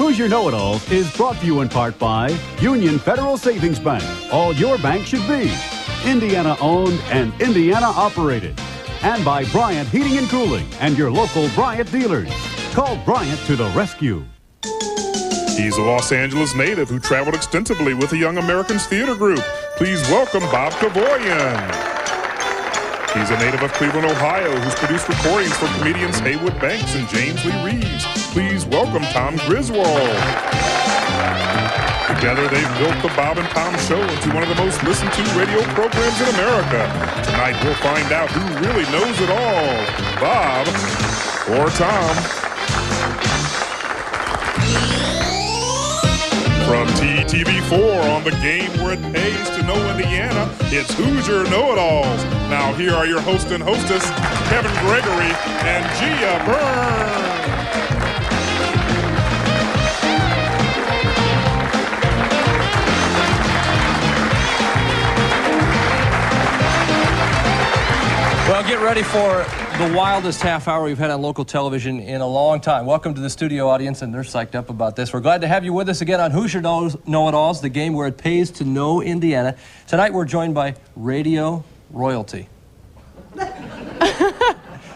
Hoosier KnowItAlls is brought to you in part by Union Federal Savings Bank. All your bank should be. Indiana owned and Indiana operated. And by Bryant Heating and Cooling and your local Bryant dealers. Call Bryant to the rescue. He's a Los Angeles native who traveled extensively with the Young Americans Theater Group. Please welcome Bob Kavoyan. He's a native of Cleveland, Ohio, who's produced recordings for comedians Haywood Banks and James Lee Reeves. Please welcome Tom Griswold. Together, they've built the Bob and Tom Show into one of the most listened to radio programs in America. Tonight, we'll find out who really knows it all, Bob or Tom. From TTV4 on the game where it pays to know Indiana, it's Hoosier KnowItAlls. Now here are your host and hostess, Kevin Gregory and Gia Byrne. Well, get ready for the wildest half hour we've had on local television in a long time. Welcome to the studio audience, and they're psyched up about this. We're glad to have you with us again on Hoosier KnowItAlls, the game where it pays to know Indiana. Tonight we're joined by radio royalty.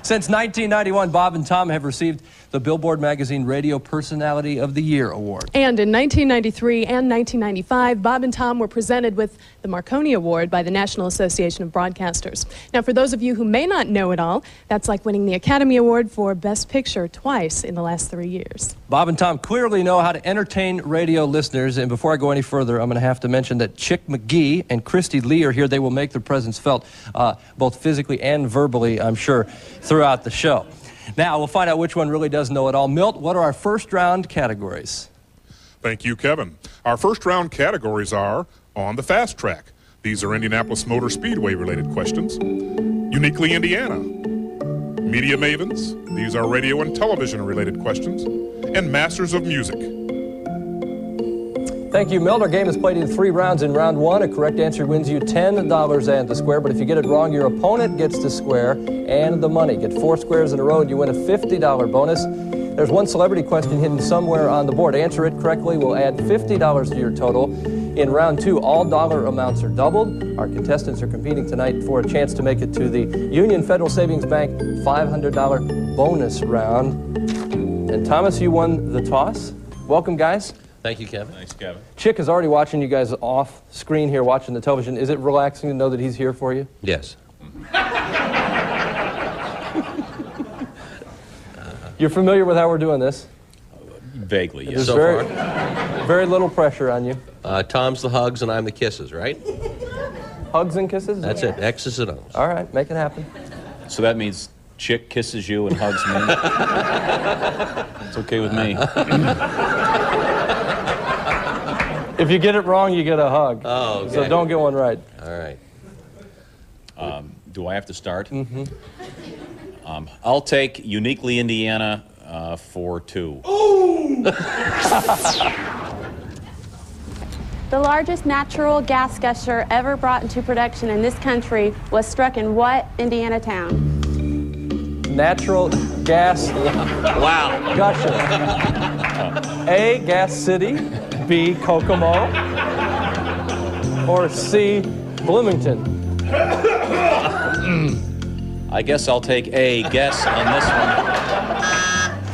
Since 1991, Bob and Tom have received the Billboard Magazine Radio Personality of the Year Award. And in 1993 and 1995, Bob and Tom were presented with the Marconi Award by the National Association of Broadcasters. Now, for those of you who may not know it all, that's like winning the Academy Award for Best Picture twice in the last 3 years. Bob and Tom clearly know how to entertain radio listeners, and before I go any further, I'm going to have to mention that Chick McGee and Christy Lee are here. They will make their presence felt, both physically and verbally, I'm sure, throughout the show. Now, we'll find out which one really does know it all. Milt, what are our first round categories? Thank you, Kevin. Our first round categories are On the Fast Track. These are Indianapolis Motor Speedway related questions. Uniquely Indiana. Media Mavens. These are radio and television related questions. And Masters of Music. Thank you, Milt. Our game is played in 3 rounds. In round 1, a correct answer wins you $10 and the square, but if you get it wrong, your opponent gets the square and the money. Get 4 squares in a row and you win a $50 bonus. There's one celebrity question hidden somewhere on the board. Answer it correctly, we'll add $50 to your total. In round 2, all dollar amounts are doubled. Our contestants are competing tonight for a chance to make it to the Union Federal Savings Bank $500 bonus round. And Thomas, you won the toss. Welcome, guys. Thank you, Kevin. Thanks, Kevin. Chick is already watching you guys off screen here, watching the television. Is it relaxing to know that he's here for you? Yes. You're familiar with how we're doing this? Vaguely, yes. There's very little pressure on you. Tom's the hugs and I'm the kisses, right? Hugs and kisses? That's it. X's and O's. All right, make it happen. So that means Chick kisses you and hugs me. It's okay with me. If you get it wrong, you get a hug. Oh, okay. So don't get one right. All right. Do I have to start? Mm-hmm. I'll take Uniquely Indiana for 2. The largest natural gas gusher ever brought into production in this country was struck in what Indiana town? Natural gas. Wow. Gusher. A, Gas City. B, Kokomo. Or C, Bloomington. I guess I'll take a guess on this one.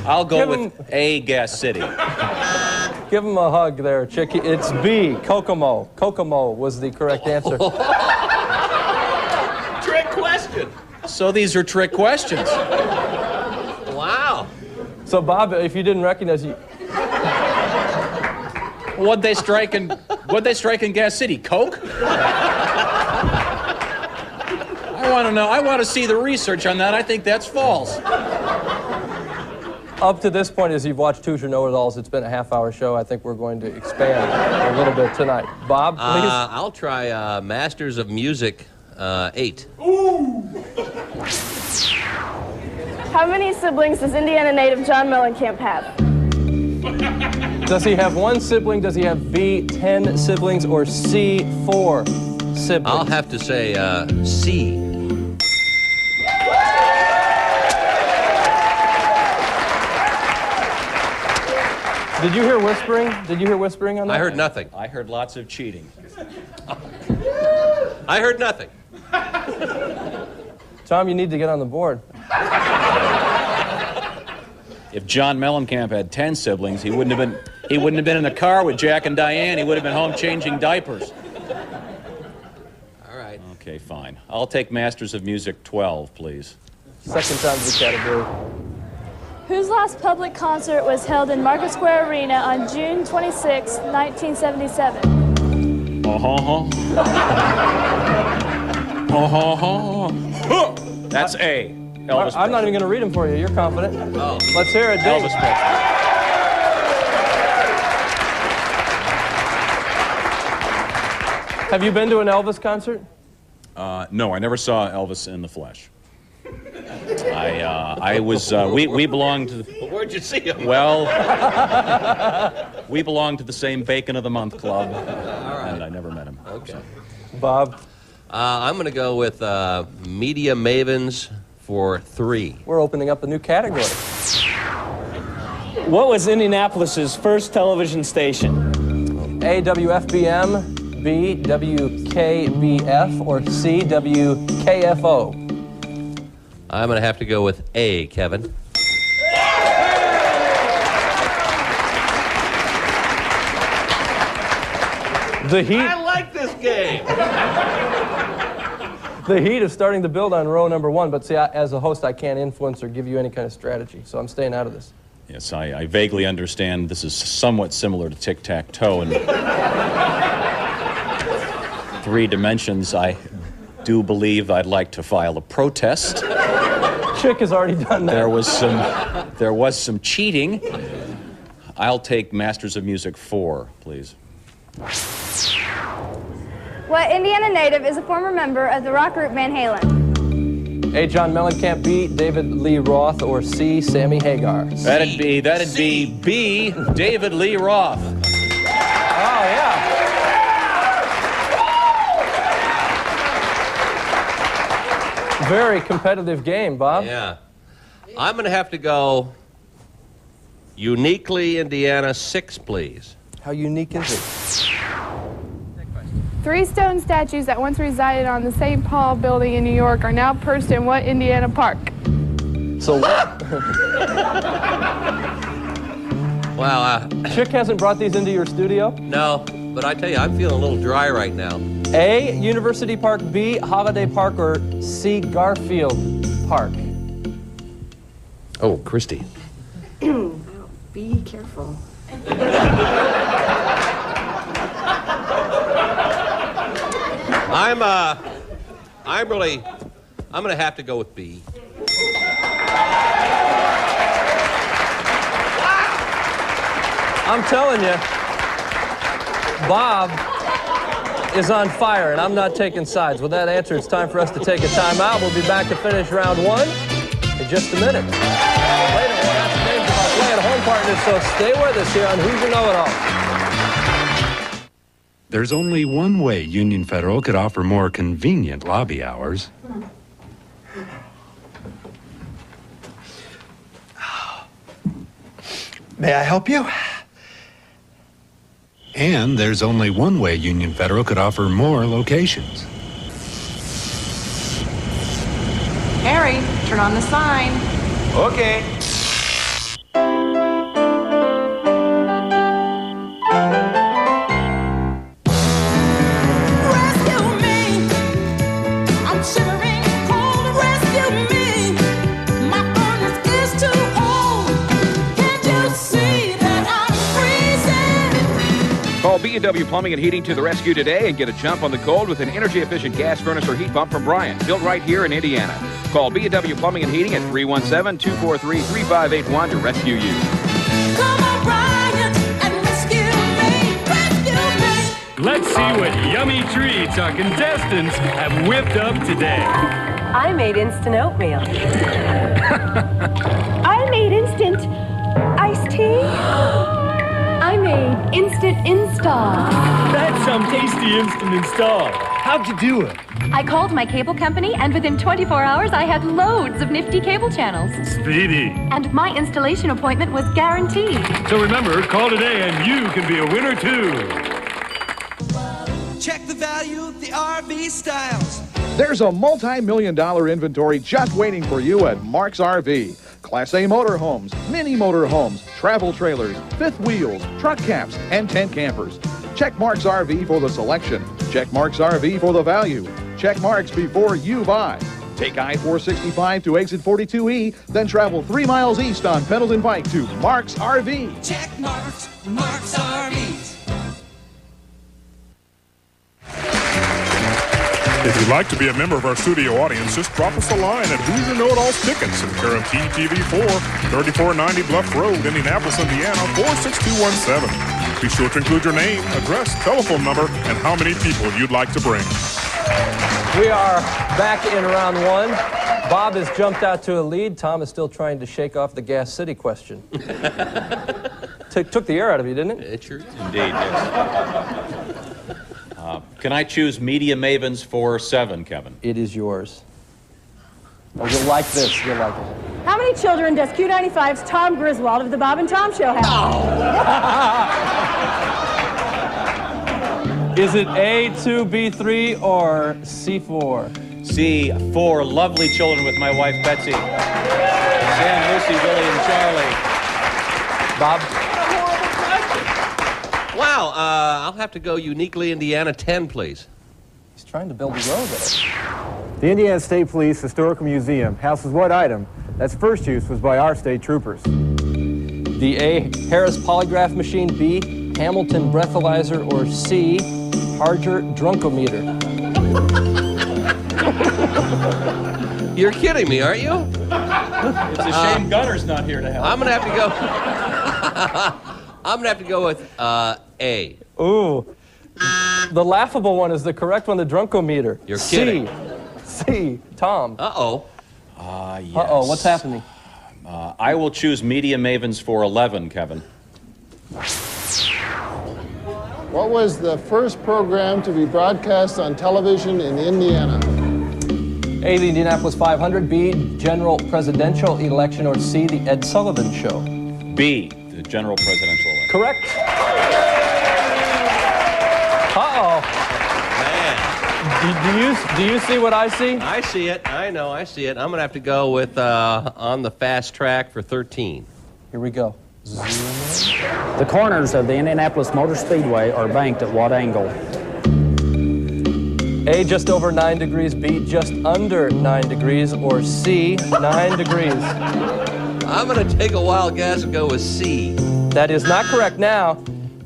I'll go with A, Gas City. Give him a hug there, Chicky. It's B, Kokomo. Kokomo was the correct answer. Trick question. So these are trick questions. Wow. So, Bob, if you didn't recognize you... What'd they strike in Gas City? Coke? I want to know. I want to see the research on that. I think that's false. Up to this point, as you've watched Hoosier KnowItAlls, it's been a half-hour show. I think we're going to expand a little bit tonight. Bob, please. I'll try Masters of Music 8. Ooh. How many siblings does Indiana native John Mellencamp have? Does he have 1 sibling? Does he have B, 10 siblings, or C, 4 siblings? I'll have to say C. Did you hear whispering? Did you hear whispering on that? I heard nothing. I heard lots of cheating. I heard nothing. Tom, you need to get on the board. If John Mellencamp had 10 siblings, he wouldn't have been in the car with Jack and Diane. He would have been home changing diapers. All right. Okay, fine. I'll take Masters of Music 12, please. Second time to the category. Whose last public concert was held in Market Square Arena on June 26, 1977? That's A. Elvis I'm not even going to read them for you. You're confident. Oh. Let's hear it, Dave. Elvis Presley. Have you been to an Elvis concert? No, I never saw Elvis in the flesh. I was, we belonged to the... Where'd you see him? Well, we belonged to the same Bacon of the Month club, and I never met him. Okay. So. Bob? I'm going to go with Media Mavens for 3. We're opening up a new category. What was Indianapolis's first television station? A, WFBM, B, WKBF, or C, WKFO? I'm going to have to go with A, Kevin. The Heat. I like this game. The Heat is starting to build on row number 1, but see, as a host, I can't influence or give you any kind of strategy, so I'm staying out of this. Yes, I vaguely understand this is somewhat similar to tic-tac-toe in 3 dimensions. I do believe I'd like to file a protest. Chick has already done that. There was some cheating. I'll take Masters of Music 4, please. What Indiana native is a former member of the rock group Van Halen? A, John Mellencamp, B, David Lee Roth, or C, Sammy Hagar? That'd be B, David Lee Roth. Oh, yeah. Very competitive game, Bob. Yeah. I'm going to have to go Uniquely Indiana 6, please. How unique is it? 3 stone statues that once resided on the St. Paul building in New York are now perched in what Indiana park? So what? Wow. Chick hasn't brought these into your studio? No, but I tell you, I'm feeling a little dry right now. A, University Park, B, Holiday Park, or C, Garfield Park? Oh, Christy. Be careful. I'm going to have to go with B. I'm telling you, Bob is on fire, and I'm not taking sides. With that answer, it's time for us to take a timeout. We'll be back to finish round 1 in just a minute. Later, we'll ask names of our play-at-home partners, so stay with us here on Hoosier KnowItAlls. There's only one way Union Federal could offer more convenient lobby hours. May I help you? And there's only one way Union Federal could offer more locations. Harry, turn on the sign. Okay. Call B&W Plumbing and Heating to the rescue today and get a jump on the cold with an energy-efficient gas furnace or heat pump from Bryant, built right here in Indiana. Call B&W Plumbing and Heating at 317-243-3581 to rescue you. Come on, Bryant, and rescue me, rescue me. Let's see what yummy treats our contestants have whipped up today. I made instant oatmeal. I made instant iced tea. I made instant install. That's some tasty instant install. How'd you do it? I called my cable company, and within 24 hours, I had loads of nifty cable channels. Speedy. And my installation appointment was guaranteed. So remember, call today and you can be a winner too. Check the value of the RV styles. There's a multi-million-dollar inventory just waiting for you at Mark's RV. Class A motorhomes, mini motorhomes, travel trailers, fifth wheels, truck caps, and tent campers. Check Mark's RV for the selection. Check Mark's RV for the value. Check Mark's before you buy. Take I-465 to exit 42E, then travel 3 miles east on Pendleton Pike to Mark's RV. Check Mark's RVs. If you'd like to be a member of our studio audience, just drop us a line at Hoosier KnowItAlls Tickets in care of TTV4, 3490 Bluff Road, Indianapolis, Indiana, 46217. Be sure to include your name, address, telephone number, and how many people you'd like to bring. We are back in round one. Bob has jumped out to a lead. Tom is still trying to shake off the Gas City question. Took the air out of you, didn't it? It sure did. Indeed, yes. Can I choose Media Mavens for 7, Kevin? It is yours. Oh, you'll like this. You'll like it. How many children does Q95's Tom Griswold of the Bob and Tom Show have? Is it A2, B3, or C4? C4, lovely children with my wife, Betsy. Sam, Lucy, Billy, and Charlie. Bob? Wow, I'll have to go uniquely Indiana 10, please. He's trying to build a road there. The Indiana State Police Historical Museum houses what item that's first use was by our state troopers? The A, Harris polygraph machine, B, Hamilton breathalyzer, or C, Harger drunkometer. You're kidding me, aren't you? It's a shame Gunner's not here to help. I'm gonna have to go. I'm gonna have to go with A. Ooh. The laughable one is the correct one, the drunkometer. You're kidding. C. Tom. Uh-oh. Yes. Uh-oh, what's happening? I will choose Media Mavens for 11, Kevin. What was the first program to be broadcast on television in Indiana? A, the Indianapolis 500, B, general presidential election, or C, the Ed Sullivan Show? B, the general presidential election. Correct. Uh-oh. Man. Do you see what I see? I see it. I know, I see it. I'm going to have to go with on the fast track for 13. Here we go. The corners of the Indianapolis Motor Speedway are banked at what angle? A, just over 9 degrees, B, just under 9 degrees, or C, 9 degrees. I'm going to take a wild guess and go with C. That is not correct. Now,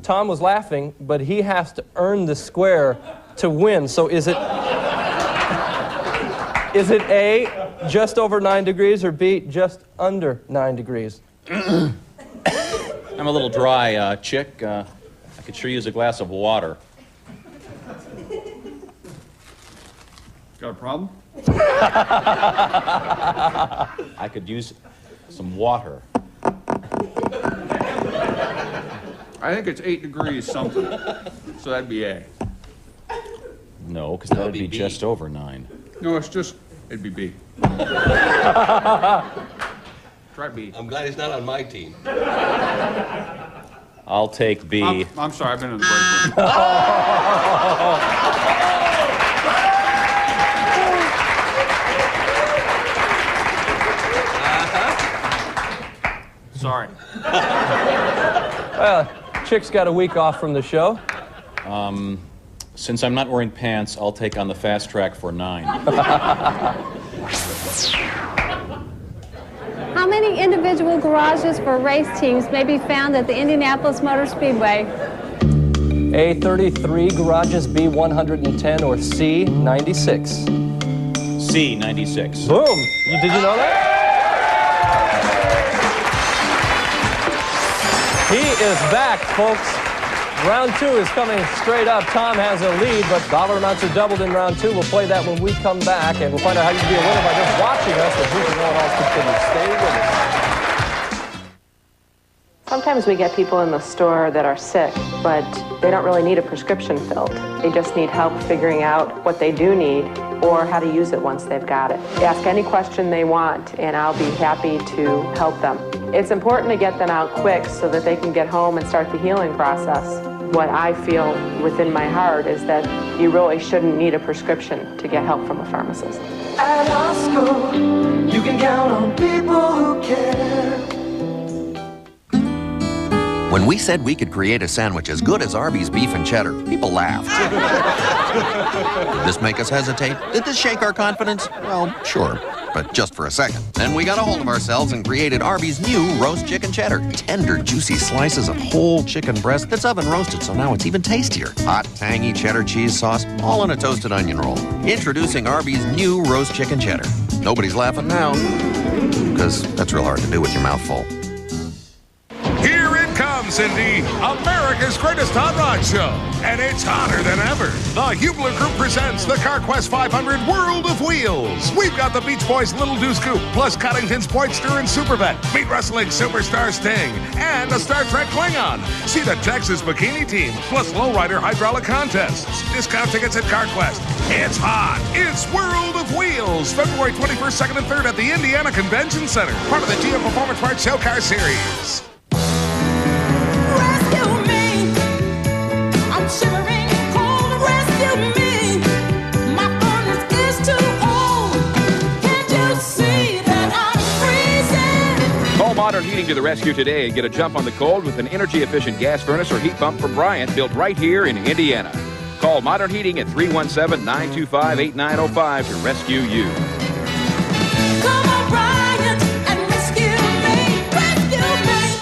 Tom was laughing, but he has to earn the square to win. So is it A, just over 9 degrees, or B, just under 9 degrees? I'm a little dry, chick. I could sure use a glass of water. Got a problem? I could use some water. I think it's 8 degrees something, so that'd be A. No, because that would be just over 9. No, it'd be B. Try B. I'm glad he's not on my team. I'll take B. I'm sorry, I've been in the break room. Sorry. Well, Chick's got a week off from the show. Since I'm not wearing pants, I'll take on the fast track for 9. How many individual garages for race teams may be found at the Indianapolis Motor Speedway? A, 33 garages, B, 110, or C, 96? C, 96. Boom! Did you know that? He is back, folks. Round 2 is coming straight up. Tom has a lead, but dollar amounts are doubled in round 2. We'll play that when we come back, and we'll find out how you can be a winner by just watching us. The Hoosier KnowItAlls continues. Stay with us. Sometimes we get people in the store that are sick, but they don't really need a prescription filled. They just need help figuring out what they do need or how to use it once they've got it. Ask any question they want, and I'll be happy to help them. It's important to get them out quick so that they can get home and start the healing process. What I feel within my heart is that you really shouldn't need a prescription to get help from a pharmacist. At our school, you can count on people who care. When we said we could create a sandwich as good as Arby's beef and cheddar, people laughed. Did this make us hesitate? Did this shake our confidence? Well, sure, but just for a second. Then we got a hold of ourselves and created Arby's new roast chicken cheddar. Tender, juicy slices of whole chicken breast that's oven roasted, so now it's even tastier. Hot, tangy cheddar cheese sauce, all in a toasted onion roll. Introducing Arby's new roast chicken cheddar. Nobody's laughing now, because that's real hard to do with your mouth full. Here it comes, Cindy, America's Greatest Hot Rod Show, and it's hotter than ever. The Hubler Group presents the CarQuest 500 World of Wheels. We've got the Beach Boys' Little Deuce Coupe, plus Coddington's Poitster and Supervet, Meat Wrestling Superstar Sting, and a Star Trek Klingon. See the Texas Bikini Team, plus Lowrider Hydraulic Contests. Discount tickets at CarQuest. It's hot. It's World of Wheels, February 21st, 2nd, and 3rd at the Indiana Convention Center, part of the GM Performance Parts Show Car Series. Shivering cold, rescue me. My furnace is too old. Can't you see that I'm freezing? Call Modern Heating to the rescue today and get a jump on the cold with an energy-efficient gas furnace or heat pump from Bryant, built right here in Indiana. Call Modern Heating at 317-925-8905 to rescue you. Come on, Bryant, and rescue me. Rescue me.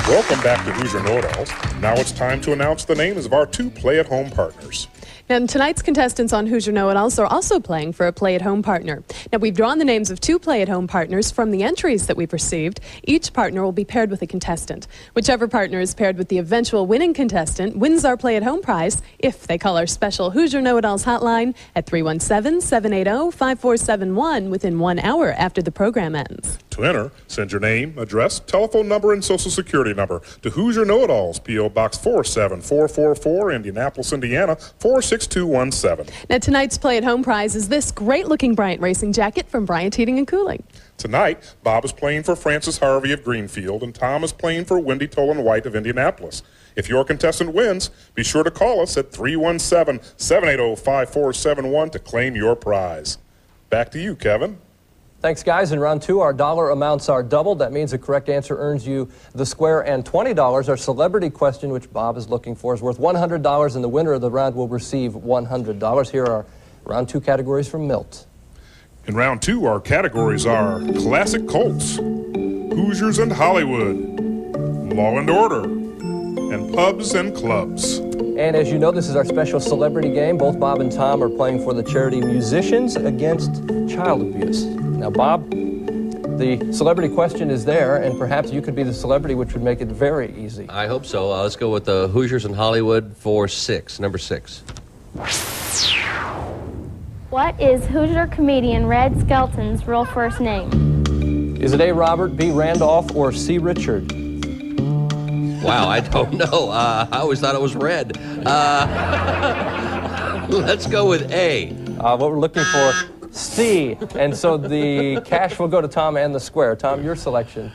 Welcome back to Hoosier KnowItAlls. Now it's time to announce the names of our two play-at-home partners. And tonight's contestants on Hoosier KnowItAlls are also playing for a play-at-home partner. Now, we've drawn the names of two play-at-home partners from the entries that we've received. Each partner will be paired with a contestant. Whichever partner is paired with the eventual winning contestant wins our play-at-home prize if they call our special Hoosier KnowItAlls hotline at 317-780-5471 within 1 hour after the program ends. To enter, send your name, address, telephone number, and social security number to Hoosier KnowItAlls, P.O. Box 47444, Indianapolis, Indiana, 46217. Now, tonight's play-at-home prize is this great-looking Bryant Racing jacket from Bryant Heating and Cooling. Tonight, Bob is playing for Francis Harvey of Greenfield, and Tom is playing for Wendy Tolan White of Indianapolis. If your contestant wins, be sure to call us at 317-780-5471 to claim your prize. Back to you, Kevin. Thanks, guys. In round two, our dollar amounts are doubled. That means the correct answer earns you the square and $20. Our celebrity question, which Bob is looking for, is worth $100, and the winner of the round will receive $100. Here are round two categories from Milt. In round two, our categories are Classic Colts, Hoosiers and Hollywood, Law and Order, and Pubs and Clubs. And as you know, this is our special celebrity game. Both Bob and Tom are playing for the charity Musicians Against Child Abuse. Now, Bob, the celebrity question is there, and perhaps you could be the celebrity, which would make it very easy. I hope so. Let's go with the Hoosiers in Hollywood for 6, number 6. What is Hoosier comedian Red Skelton's real first name? Is it A. Robert, B. Randolph, or C. Richard? Wow, I don't know. I always thought it was Red. Let's go with A. What we're looking for, C. And so the cash will go to Tom and the square. Tom, your selection.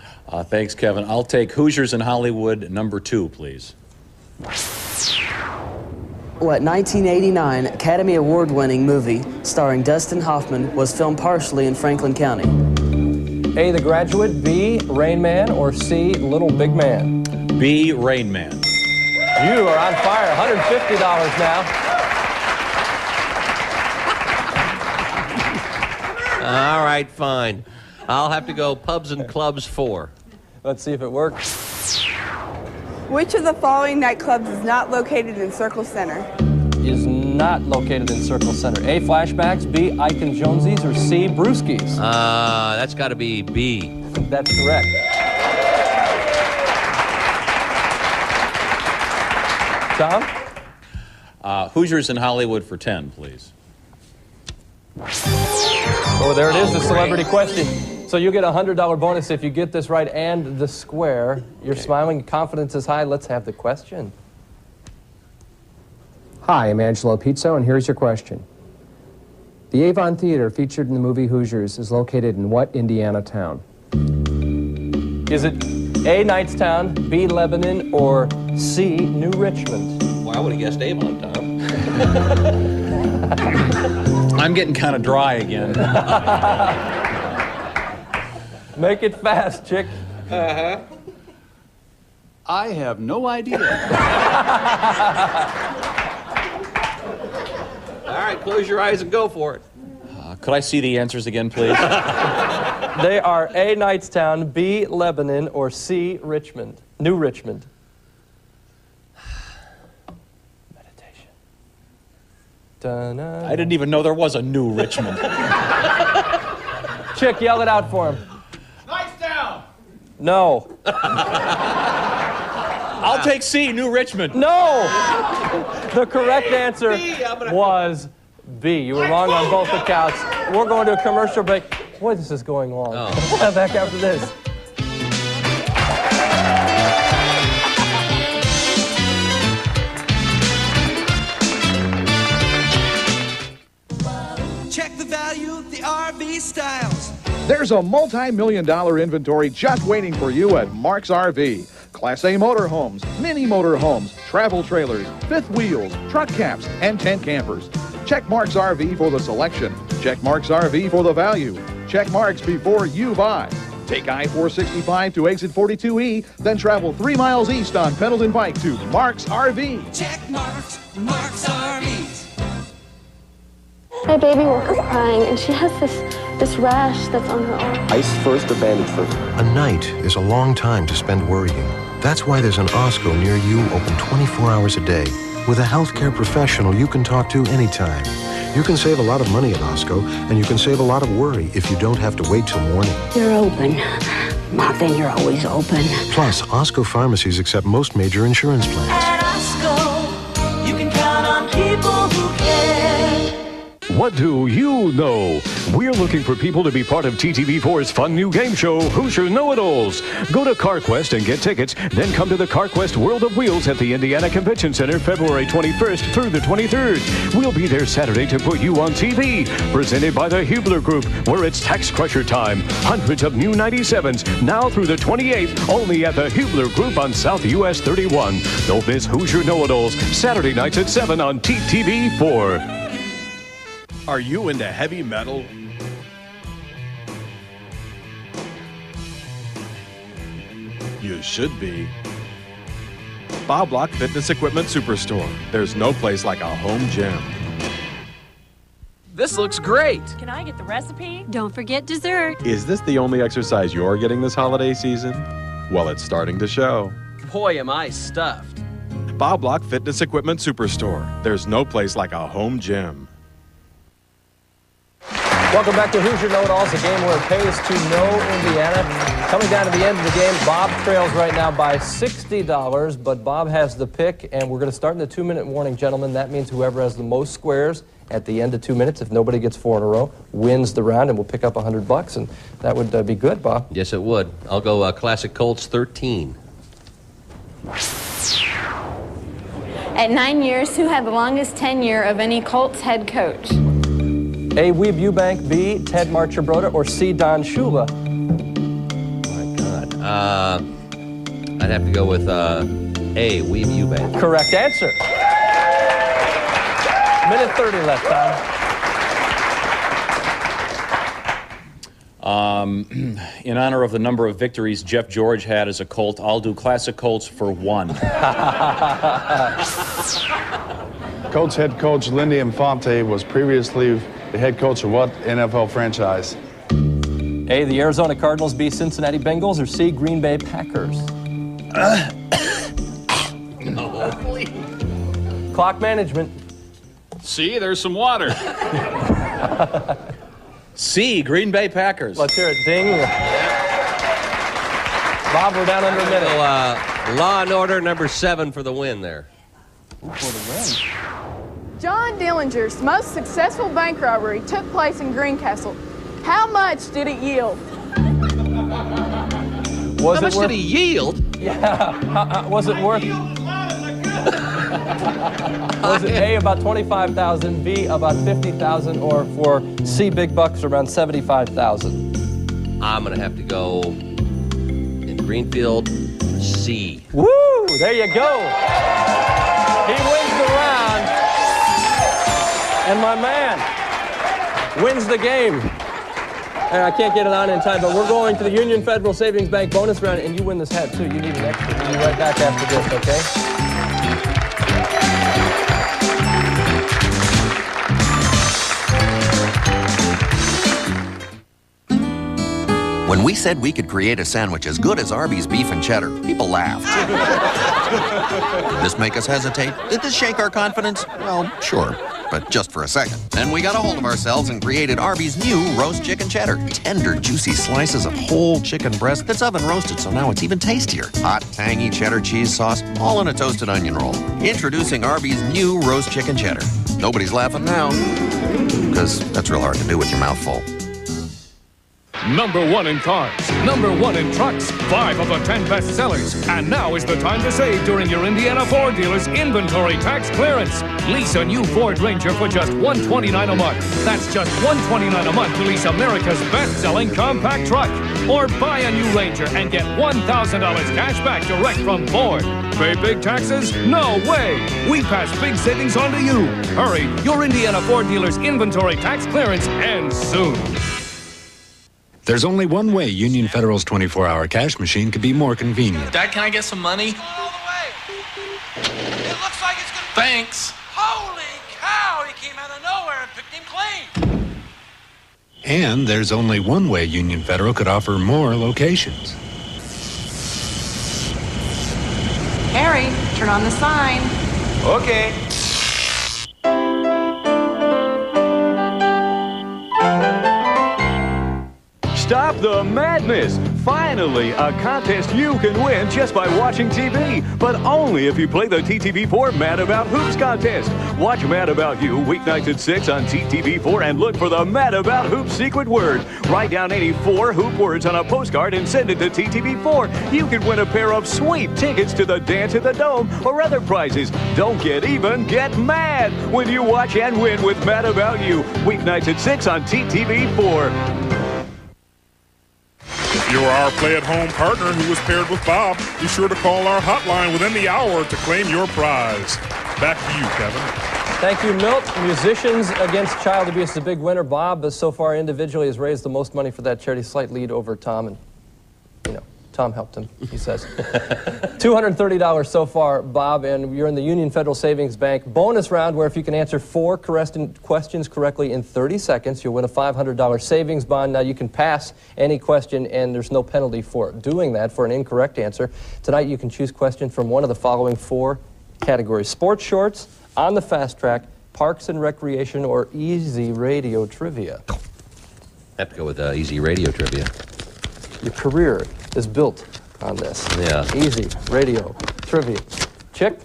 Thanks, Kevin. I'll take Hoosiers in Hollywood, number 2, please. What 1989 Academy Award-winning movie starring Dustin Hoffman was filmed partially in Franklin County? A. The Graduate, B. Rain Man, or C. Little Big Man? B. Rain Man. You are on fire. $150 now. All right, fine. I'll have to go Pubs and Clubs 4. Let's see if it works. Which of the following nightclubs is not located in Circle Center? Is not located in Circle Center. A. Flashbacks, B. Ike and Jonesy's, or C. Brewski's? That's got to be B. That's correct. Tom? Hoosiers in Hollywood for 10, please. Oh, there it is, the celebrity question. So you get a $100 bonus if you get this right and the square. You're smiling, confidence is high. Let's have the question. Hi, I'm Angelo Pizzo, and here's your question. The Avon Theater featured in the movie Hoosiers is located in what Indiana town? Is it A, Knightstown, B, Lebanon, or C, New Richmond? Well, I would have guessed Avon, Tom. I'm getting kind of dry again. Make it fast, chick. Uh-huh. I have no idea. All right, close your eyes and go for it. Could I see the answers again, please? They are A, Knightstown, B, Lebanon, or C, Richmond. New Richmond. Meditation. Dun-dun. I didn't even know there was a New Richmond. Chick, yell it out for him. Knightstown! No. I'll take C, New Richmond. No! The correct answer was B. You were wrong on both accounts. We're going to a commercial break. Boy, this is going long. We'll be back after this. Check the value of the RV styles. There's a multi-million-dollar inventory just waiting for you at Mark's RV. Class A motorhomes, mini motorhomes, travel trailers, fifth wheels, truck caps, and tent campers. Check Mark's RV for the selection. Check Mark's RV for the value. Check Mark's before you buy. Take I-465 to exit 42E, then travel 3 miles east on Pendleton Pike to Mark's RV. Check Mark's RVs. My baby woke up crying, and she has this rash that's on her arm. Ice first or bandage first? A night is a long time to spend worrying. That's why there's an Osco near you open 24 hours a day. With a healthcare professional you can talk to anytime. You can save a lot of money at Osco, and you can save a lot of worry if you don't have to wait till morning. You're open. Not that you're always open. Plus, Osco pharmacies accept most major insurance plans. At Osco, you can count on people who care. What do you know? We're looking for people to be part of TTV4's fun new game show, Hoosier KnowItAlls. Go to CarQuest and get tickets, then come to the CarQuest World of Wheels at the Indiana Convention Center February 21st through the 23rd. We'll be there Saturday to put you on TV. Presented by the Hubler Group, where it's tax crusher time. Hundreds of new 97s, now through the 28th, only at the Hubler Group on South US 31. Don't miss Hoosier KnowItAlls, Saturday nights at 7 on TTV4. Are you into heavy metal? You should be. Bob Block Fitness Equipment Superstore. There's no place like a home gym. This looks great. Can I get the recipe? Don't forget dessert. Is this the only exercise you're getting this holiday season? Well, it's starting to show. Boy, am I stuffed. Bob Block Fitness Equipment Superstore. There's no place like a home gym. Welcome back to Hoosier KnowItAlls, a game where it pays to know Indiana. Coming down to the end of the game, Bob trails right now by $60, but Bob has the pick, and we're going to start in the 2-minute warning, gentlemen. That means whoever has the most squares at the end of 2 minutes, if nobody gets 4 in a row, wins the round, and we'll pick up $100, and that would be good, Bob. Yes, it would. I'll go Classic Colts 13. At 9 years, who had the longest tenure of any Colts head coach? A, Weeb Eubanks, B, Ted Marcher-Broda, or C, Don Shula? My God. I'd have to go with A, Weeb Eubanks. Correct answer. Minute 30 left, Tom. In honor of the number of victories Jeff George had as a Colt, I'll do Classic Colts for 1. Colts head coach Lindy Infante was previously the head coach of what NFL franchise? A, the Arizona Cardinals, B, Cincinnati Bengals, or C, Green Bay Packers? No, please. Clock management. See, there's some water. C, Green Bay Packers. Let's hear it. Ding. Bob, we're down under a minute. So, Law and Order number 7 for the win there. For the win. John Dillinger's most successful bank robbery took place in Greencastle. How much did it yield? Was How much it worth, did he yield? Yeah. Was it worth? Was it A, about 25,000, B, about 50,000, or for C, big bucks, around 75,000? I'm going to have to go in Greenfield, C. Woo! There you go. He wins the round. And my man wins the game. And I can't get it on in time, but we're going to the Union Federal Savings Bank bonus round, and you win this hat, too. You need an extra. We'll be right back after this, okay? When we said we could create a sandwich as good as Arby's beef and cheddar, people laughed. Did this make us hesitate? Did this shake our confidence? Well, sure, but just for a second. Then we got a hold of ourselves and created Arby's new roast chicken cheddar. Tender, juicy slices of whole chicken breast that's oven roasted, so now it's even tastier. Hot, tangy cheddar cheese sauce, all in a toasted onion roll. Introducing Arby's new roast chicken cheddar. Nobody's laughing now, because that's real hard to do with your mouth full. Number 1 in cars, number 1 in trucks, 5 of the 10 best sellers. And now is the time to save during your Indiana Ford dealer's inventory tax clearance. Lease a new Ford Ranger for just $129 a month. That's just $129 a month to lease America's best-selling compact truck. Or buy a new Ranger and get $1,000 cash back direct from Ford. Pay big taxes? No way! We pass big savings on to you. Hurry, your Indiana Ford dealer's inventory tax clearance ends soon. There's only one way Union Federal's 24-hour cash machine could be more convenient. Dad, can I get some money? All the way. It looks like it's gonna. Thanks. Holy cow! He came out of nowhere and picked him clean. And there's only one way Union Federal could offer more locations. Harry, turn on the sign. Okay. Stop the madness! Finally, a contest you can win just by watching TV, but only if you play the TTV4 Mad About Hoops contest. Watch Mad About You weeknights at 6 on TTV4 and look for the Mad About Hoops secret word. Write down any 4 hoop words on a postcard and send it to TTV4. You can win a pair of sweet tickets to the Dance at the Dome or other prizes. Don't get even, get mad when you watch and win with Mad About You weeknights at 6 on TTV4. If you are our play-at-home partner who was paired with Bob, be sure to call our hotline within the hour to claim your prize. Back to you, Kevin. Thank you, Milt. Musicians Against Child Abuse is a big winner. Bob, so far individually, has raised the most money for that charity, slight lead over Tom, and, you know, Tom helped him, he says. $230 so far, Bob, and you're in the Union Federal Savings Bank bonus round where if you can answer 4 questions correctly in 30 seconds, you'll win a $500 savings bond. Now, you can pass any question, and there's no penalty for doing that for an incorrect answer. Tonight, you can choose questions from one of the following 4 categories: sports shorts, on the fast track, parks and recreation, or easy radio trivia. I have to go with easy radio trivia. Your career is built on this. Yeah. Easy radio trivia. Chick?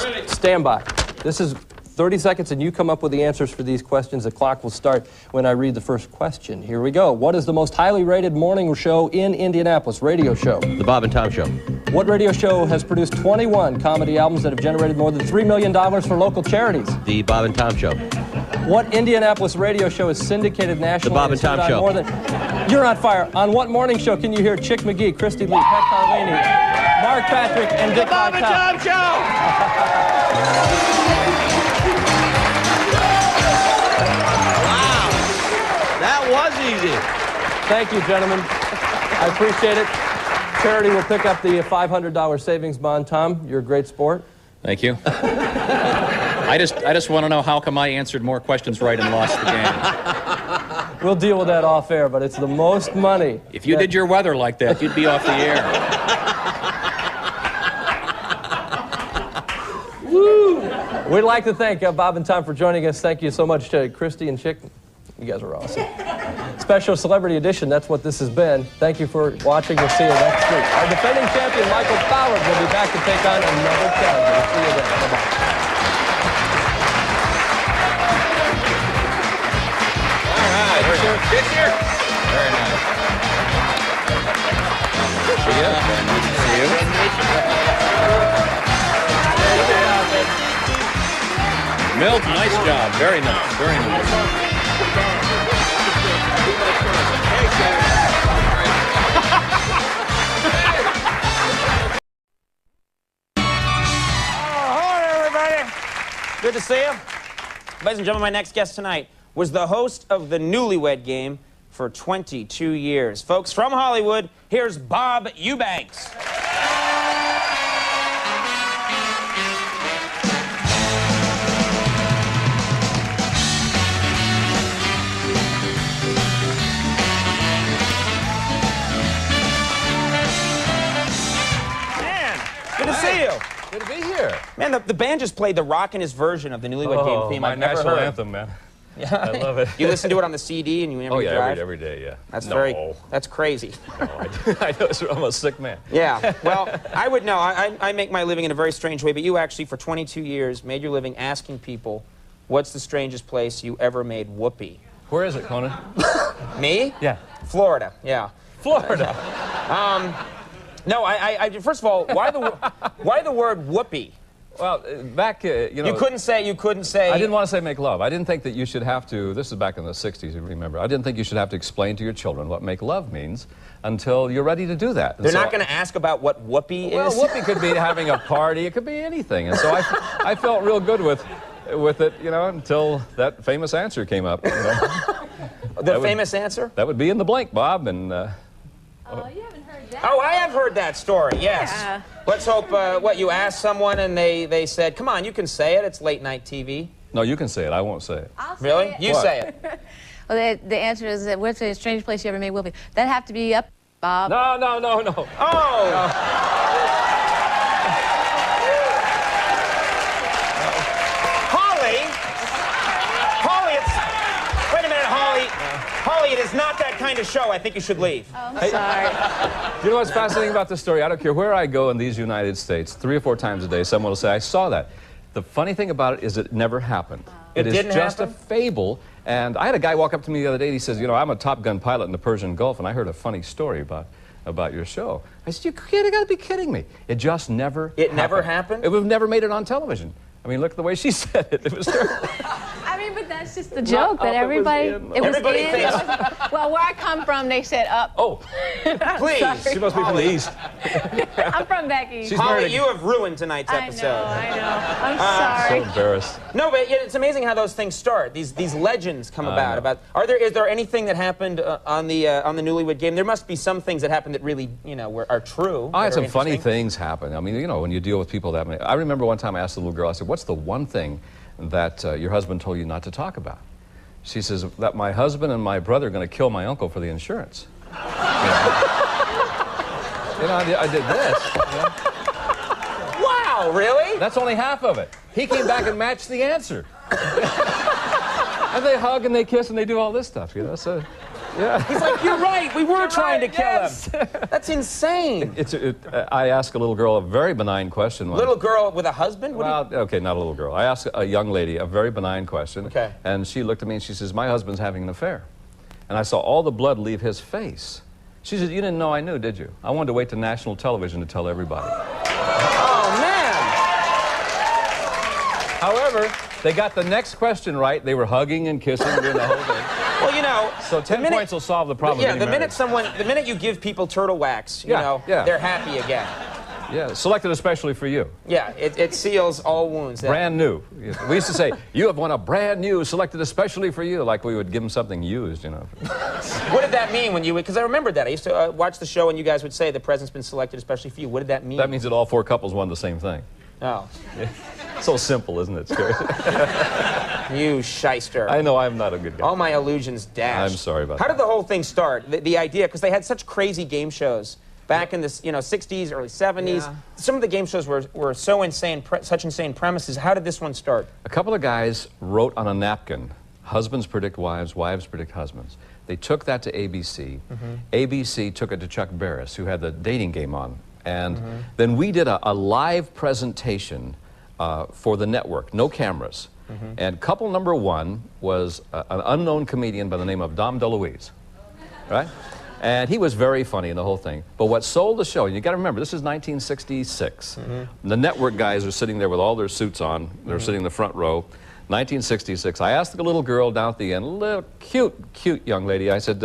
Ready. Stand by. This is 30 seconds, and you come up with the answers for these questions. The clock will start when I read the first question. Here we go. What is the most highly rated morning show in Indianapolis? Radio show. The Bob and Tom Show. What radio show has produced 21 comedy albums that have generated more than $3 million for local charities? The Bob and Tom Show. What Indianapolis radio show is syndicated nationally? The Bob and Tom Show. You're on fire. On what morning show can you hear Chick McGee, Christy Lee, Pat Carlini, Mark Patrick, and Dick Bob and Tom Show! Wow. That was easy. Thank you, gentlemen. I appreciate it. Charity will pick up the $500 savings bond. Tom, you're a great sport. Thank you. I just want to know how come I answered more questions right and lost the game. We'll deal with that off air, but it's the most money. If you did your weather like that, you'd be off the air. Woo! We'd like to thank Bob and Tom for joining us. Thank you so much to Christy and Chick. You guys are awesome. Special Celebrity Edition, that's what this has been. Thank you for watching. We'll see you next week. Our defending champion, Michael Fowler, will be back to take on another challenger. We'll see you then. Bye-bye. All right. Very nice. Very nice. Milt, nice job. Very nice. Very nice. Good to see you. Ladies and gentlemen, my next guest tonight was the host of the Newlywed Game for 22 years. Folks, from Hollywood, here's Bob Eubanks. Man, good to see you. Good to be here. Man, the band just played the rockin'est version of the Newlywed Game theme I've ever heard. My national anthem, man. Yeah. I love it. You listen to it on the CD and you never drive? Every day, yeah. That's No. that's crazy. No, I know, I'm a sick man. Yeah, well, I would know. I make my living in a very strange way, but you actually, for 22 years, made your living asking people, what's the strangest place you ever made whoopee? Where is it, Conan? Me? Yeah. Florida, yeah. Florida. No, first of all, why the word whoopee? Well, back, you know... You couldn't say... I didn't want to say make love. I didn't think that you should have to... This is back in the 60s, you remember. I didn't think you should have to explain to your children what make love means until you're ready to do that. And They're not going to ask about what whoopee is? Well, whoopee could be having a party. It could be anything. And so I felt real good with it, you know, until that famous answer came up. You know? The famous answer? That would be in the blank, Bob, and... you haven't heard that. Oh, I have heard that story, yes. Yeah. Let's hope, what, you asked someone and they said, come on, you can say it, it's late night TV. No, you can say it, I won't say it. I'll say really? It. You say it. Well, the answer is, what's the strangest place you ever made whoopee? That'd have to be up, Bob. No. Oh! Holly, it's... Wait a minute, Holly. Holly, it is not that kind of show. I think you should leave. Oh, I'm sorry. You know what's fascinating about this story? I don't care where I go in these United States, 3 or 4 times a day, someone will say, I saw that. The funny thing about it is it never happened. It is didn't just happen? a fable. And I had a guy walk up to me the other day, and he says, you know, I'm a Top Gun pilot in the Persian Gulf, and I heard a funny story about your show. I said, you gotta be kidding me. It just never happened. It never happened? We've never made it on television. I mean, look at the way she said it. It was terrible. I mean, but that's just the joke that everybody... Everybody thinks... Well, where I come from, they said up. Oh, please. She must be from the East. I'm from back east. Holly, you have ruined tonight's episode. I know. I'm sorry. So embarrassed. No, but it's amazing how those things start. These legends come about. Is there anything that happened on the Newlywed Game? There must be some things that happened that really, you know, are true. I had some funny things happen. I mean, you know, when you deal with people that many. I remember one time I asked the little girl, I said, what's the one thing that your husband told you not to talk about? She says, that my husband and my brother are going to kill my uncle for the insurance. You know, I did this. You know? Wow, really? That's only half of it. He came back and matched the answer. And they hug and they kiss and they do all this stuff, you know, so... Yeah. He's like, you're right, we were trying to kill him. That's insane. I asked a little girl a very benign question once. Little girl with a husband? Well, okay, not a little girl. I asked a young lady a very benign question. Okay. And she looked at me and she says, my husband's having an affair. And I saw all the blood leave his face. She said, you didn't know I knew, did you? I wanted to wait to national television to tell everybody. Oh, man. However, they got the next question right. They were hugging and kissing during the whole thing. Well, you know... So 10 points will solve the problem. Yeah, the minute you give people turtle wax, you know, they're happy again. Yeah, selected especially for you. Yeah, it seals all wounds. Brand new. We used to say, you have won a brand new, selected especially for you, like we would give them something used, you know. What did that mean when you... Because I remembered that. I used to watch the show and you guys would say the present's been selected especially for you. What did that mean? That means that all 4 couples won the same thing. Oh. Yeah. So simple, isn't it, Scary? You shyster. I know I'm not a good guy. All my illusions dashed. I'm sorry about that. How did the whole thing start? The idea, because they had such crazy game shows back in the 60s, early 70s. Yeah. Some of the game shows were so insane, such insane premises. How did this one start? A couple of guys wrote on a napkin, husbands predict wives, wives predict husbands. They took that to ABC. ABC took it to Chuck Barris, who had the dating game on. And then we did a live presentation for the network, no cameras. And couple number 1 was an unknown comedian by the name of Dom DeLuise, right? And he was very funny in the whole thing. But what sold the show, and you got to remember, this is 1966. The network guys are sitting there with all their suits on. They're sitting in the front row. 1966. I asked the little girl down at the end, a little cute young lady, I said,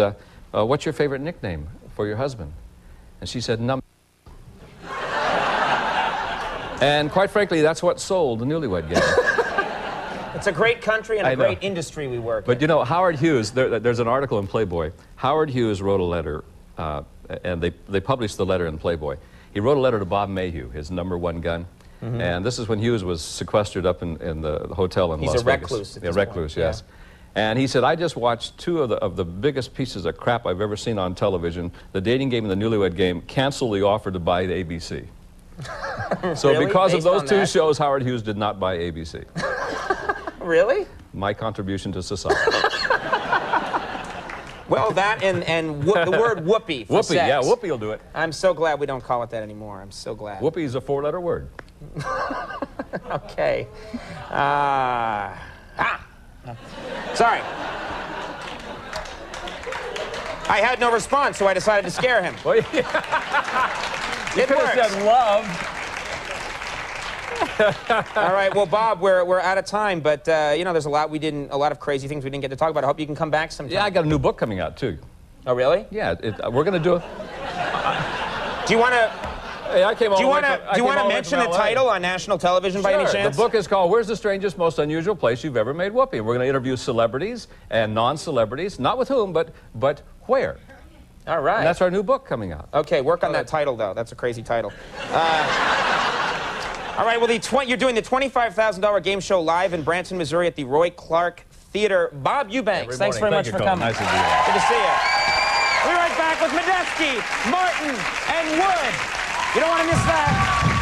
what's your favorite nickname for your husband? And she said, Num. And quite frankly, that's what sold the Newlywed Game. It's a great country and a great industry we work in. But you know, Howard Hughes, there's an article in Playboy. Howard Hughes wrote a letter, and they published the letter in Playboy. He wrote a letter to Bob Mayhew, his #1 gun. And this is when Hughes was sequestered up in the hotel in Las Vegas. He's a recluse. Yeah, recluse, yes. And he said, I just watched 2 of the biggest pieces of crap I've ever seen on television, the dating game and the Newlywed Game, cancel the offer to buy the ABC. So Really? because of Based those on 2 that? shows, Howard Hughes did not buy ABC. Really? My contribution to society. Well, that and the word whoopee for Whoopee, sex. yeah, whoopee will do it. I'm so glad we don't call it that anymore. I'm so glad. Whoopee is a 4-letter word. Okay. Sorry. I had no response, so I decided to scare him. Well, It could works. have said love. All right, well, Bob, we're out of time, but you know, there's a lot of crazy things we didn't get to talk about. I hope you can come back sometime. Yeah, I got a new book coming out too. Oh, really? Yeah, we're going to do it. Do you want to? Hey, I came all Do you the way want from- I to came all the way mention from the LA. title on national television by any Sure. chance? The book is called Where's the Strangest, Most Unusual Place You've Ever Made Whoopee? We're going to interview celebrities and non-celebrities, not with whom, but where. All right. And that's our new book coming out. Okay, work on that title, though. That's a crazy title. All right, well, you're doing the $25,000 game show live in Branson, Missouri at the Roy Clark Theater. Bob Eubanks, thanks very much for coming. Nice to be here. Good to see you. We'll be right back with Medeski, Martin, and Wood. You don't want to miss that.